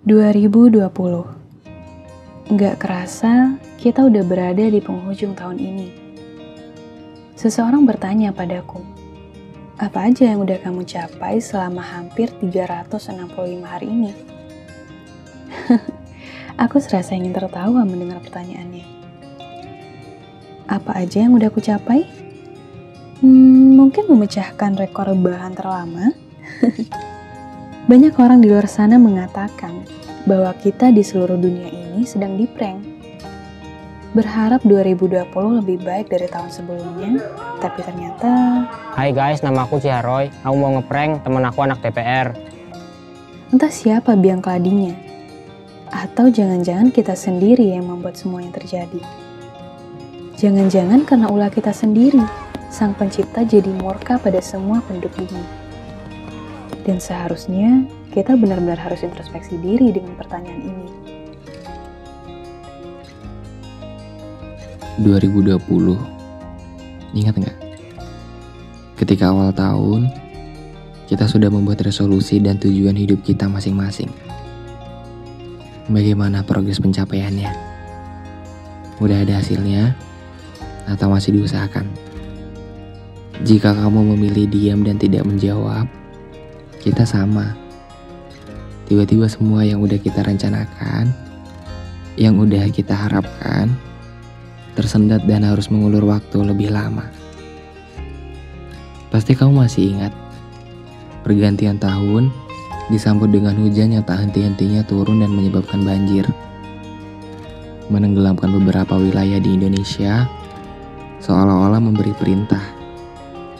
2020. Nggak kerasa, kita udah berada di penghujung tahun ini. Seseorang bertanya padaku, apa aja yang udah kamu capai selama hampir 365 hari ini? Aku serasa ingin tertawa mendengar pertanyaannya. Apa aja yang udah aku capai? Mungkin memecahkan rekor rebahan terlama. Banyak orang di luar sana mengatakan bahwa kita di seluruh dunia ini sedang di-prank. Berharap 2020 lebih baik dari tahun sebelumnya, tapi ternyata... Hai guys, nama aku Ciharoy. Aku mau ngeprank teman aku anak DPR. Entah siapa biang keladinya. Atau jangan-jangan kita sendiri yang membuat semua yang terjadi. Jangan-jangan karena ulah kita sendiri, Sang Pencipta jadi murka pada semua penduduk bumi. Dan seharusnya kita benar-benar harus introspeksi diri dengan pertanyaan ini. 2020, ingat nggak? Ketika awal tahun, kita sudah membuat resolusi dan tujuan hidup kita masing-masing. Bagaimana progres pencapaiannya? Udah ada hasilnya? Atau masih diusahakan? Jika kamu memilih diam dan tidak menjawab, kita sama. Tiba-tiba semua yang udah kita rencanakan, yang udah kita harapkan, tersendat dan harus mengulur waktu lebih lama. Pasti kamu masih ingat, pergantian tahun disambut dengan hujan yang tak henti-hentinya turun dan menyebabkan banjir. Menenggelamkan beberapa wilayah di Indonesia, seolah-olah memberi perintah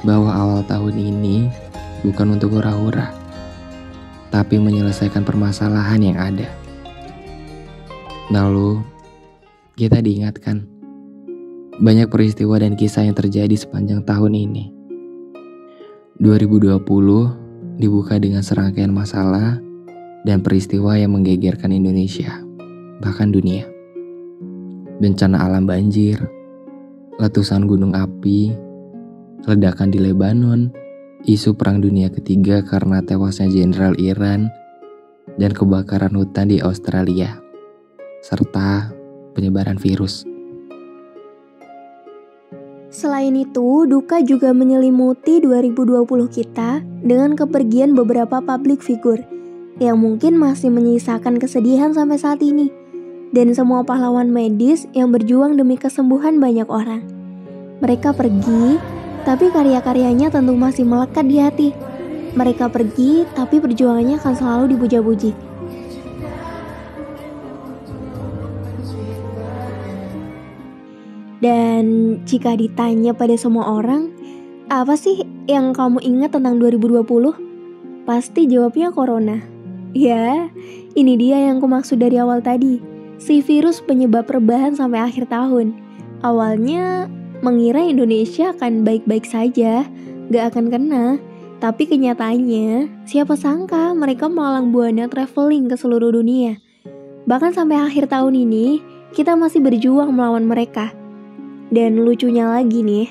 bahwa awal tahun ini bukan untuk hura-hura, tapi menyelesaikan permasalahan yang ada. Lalu, kita diingatkan banyak peristiwa dan kisah yang terjadi sepanjang tahun ini. 2020 dibuka dengan serangkaian masalah dan peristiwa yang menggegerkan Indonesia, bahkan dunia. Bencana alam banjir, letusan gunung api, ledakan di Lebanon, isu Perang Dunia Ketiga karena tewasnya Jenderal Iran, dan kebakaran hutan di Australia, serta penyebaran virus. Selain itu, duka juga menyelimuti 2020 kita dengan kepergian beberapa public figure yang mungkin masih menyisakan kesedihan sampai saat ini, dan semua pahlawan medis yang berjuang demi kesembuhan banyak orang. Mereka pergi, tapi karya-karyanya tentu masih melekat di hati. Mereka pergi, tapi perjuangannya akan selalu dipuja-puji. Dan jika ditanya pada semua orang, apa sih yang kamu ingat tentang 2020? Pasti jawabnya corona. Ya, ini dia yang kumaksud dari awal tadi. Si virus penyebab rebahan sampai akhir tahun. Awalnya mengira Indonesia akan baik-baik saja, gak akan kena. Tapi kenyataannya, siapa sangka mereka melalang buana traveling ke seluruh dunia. Bahkan sampai akhir tahun ini, kita masih berjuang melawan mereka. Dan lucunya lagi nih,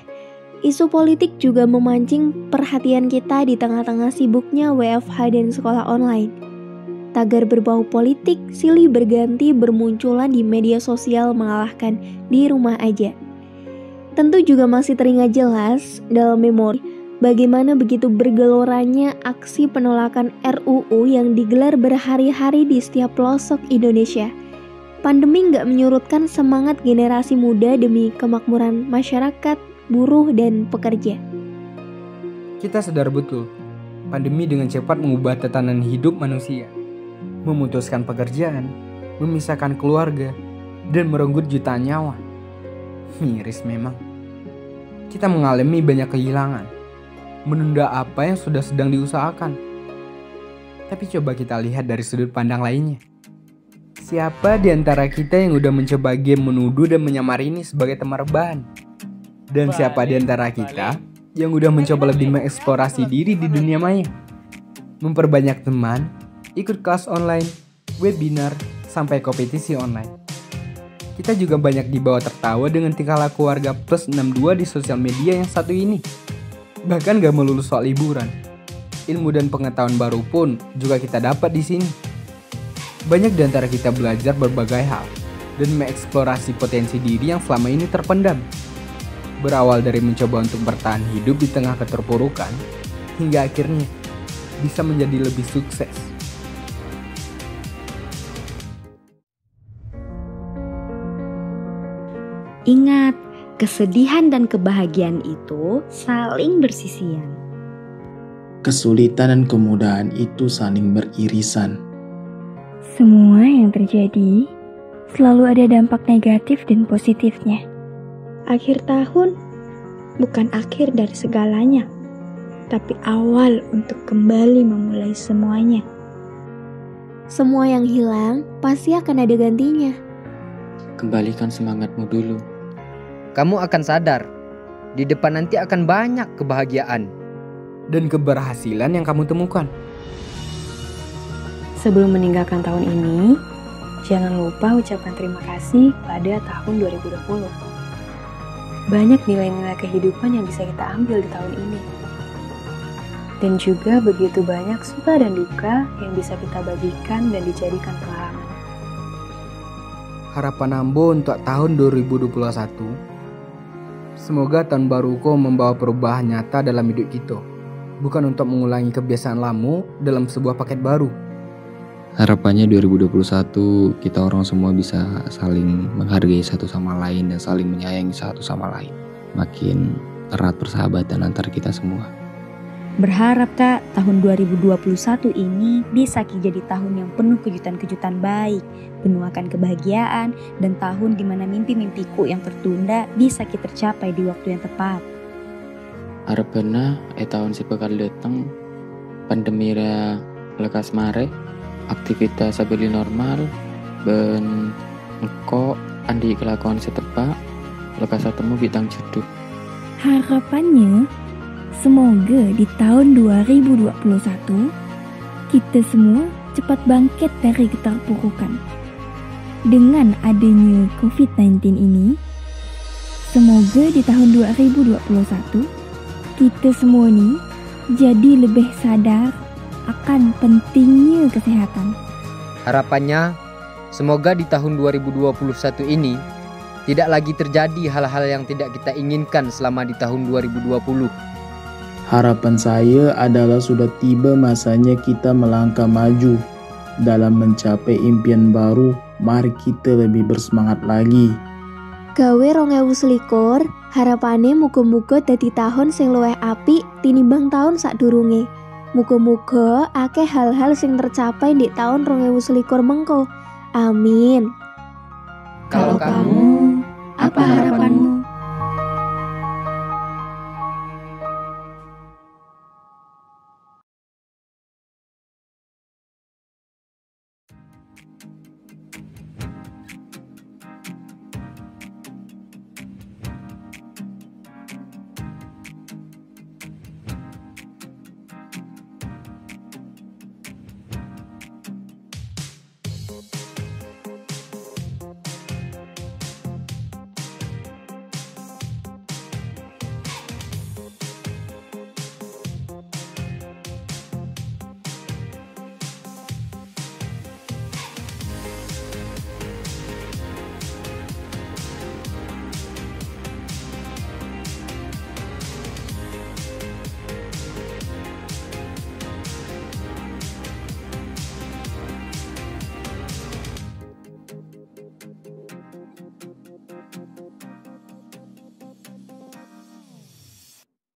isu politik juga memancing perhatian kita di tengah-tengah sibuknya WFH dan sekolah online. Tagar berbau politik silih berganti bermunculan di media sosial mengalahkan di rumah aja. Tentu juga masih teringat jelas dalam memori bagaimana begitu bergeloranya aksi penolakan RUU yang digelar berhari-hari di setiap pelosok Indonesia. Pandemi nggak menyurutkan semangat generasi muda demi kemakmuran masyarakat, buruh, dan pekerja. Kita sadar betul, pandemi dengan cepat mengubah tatanan hidup manusia, memutuskan pekerjaan, memisahkan keluarga, dan merenggut jutaan nyawa. Miris memang. Kita mengalami banyak kehilangan, menunda apa yang sudah sedang diusahakan. Tapi coba kita lihat dari sudut pandang lainnya. Siapa di antara kita yang udah mencoba game menuduh dan menyamar ini sebagai teman rebahan? Dan siapa di antara kita yang udah mencoba lebih mengeksplorasi diri di dunia maya? Memperbanyak teman, ikut kelas online, webinar, sampai kompetisi online. Kita juga banyak dibawa tertawa dengan tingkah laku warga plus 62 di sosial media yang satu ini. Bahkan gak melulu soal hiburan. Ilmu dan pengetahuan baru pun juga kita dapat di sini. Banyak di antara kita belajar berbagai hal dan mengeksplorasi potensi diri yang selama ini terpendam. Berawal dari mencoba untuk bertahan hidup di tengah keterpurukan, hingga akhirnya bisa menjadi lebih sukses. Ingat, kesedihan dan kebahagiaan itu saling bersisian. Kesulitan dan kemudahan itu saling beririsan. Semua yang terjadi selalu ada dampak negatif dan positifnya. Akhir tahun bukan akhir dari segalanya, tapi awal untuk kembali memulai semuanya. Semua yang hilang pasti akan ada gantinya. Kembalikan semangatmu dulu. Kamu akan sadar, di depan nanti akan banyak kebahagiaan dan keberhasilan yang kamu temukan. Sebelum meninggalkan tahun ini, jangan lupa ucapkan terima kasih pada tahun 2020. Banyak nilai-nilai kehidupan yang bisa kita ambil di tahun ini. Dan juga begitu banyak suka dan duka yang bisa kita bagikan dan dijadikan pengalaman. Harapan Ambo untuk tahun 2021, semoga tahun baruku membawa perubahan nyata dalam hidup kita. Bukan untuk mengulangi kebiasaan lama dalam sebuah paket baru. Harapannya 2021 kita orang semua bisa saling menghargai satu sama lain dan saling menyayangi satu sama lain. Makin erat persahabatan antar kita semua. Berharap Kak, tahun 2021 ini bisa jadi tahun yang penuh kejutan-kejutan baik, penuh akan kebahagiaan, dan tahun di mana mimpi-mimpiku yang tertunda bisa kita tercapai di waktu yang tepat. Harapannya tahun si bakal datang, pandemi lekas mare, aktivitas sabeli normal, ben engko andi kelakuan setepak, lekas ketemu bintang jodoh. Harapannya, semoga di tahun 2021 kita semua cepat bangkit dari keterpurukan. Dengan adanya COVID-19 ini, semoga di tahun 2021 kita semua nih jadi lebih sadar akan pentingnya kesehatan. Harapannya, semoga di tahun 2021 ini tidak lagi terjadi hal-hal yang tidak kita inginkan selama di tahun 2020. Harapan saya adalah sudah tiba masanya kita melangkah maju dalam mencapai impian baru. Mari kita lebih bersemangat lagi. Gawe 2021, harapane muga-muga dadi tahun sing luwih apik tinimbang tahun sadurunge. Muga-muga akeh hal-hal sing tercapai di tahun 2021 mengko. Amin. Kalau kamu, Apa harapanmu?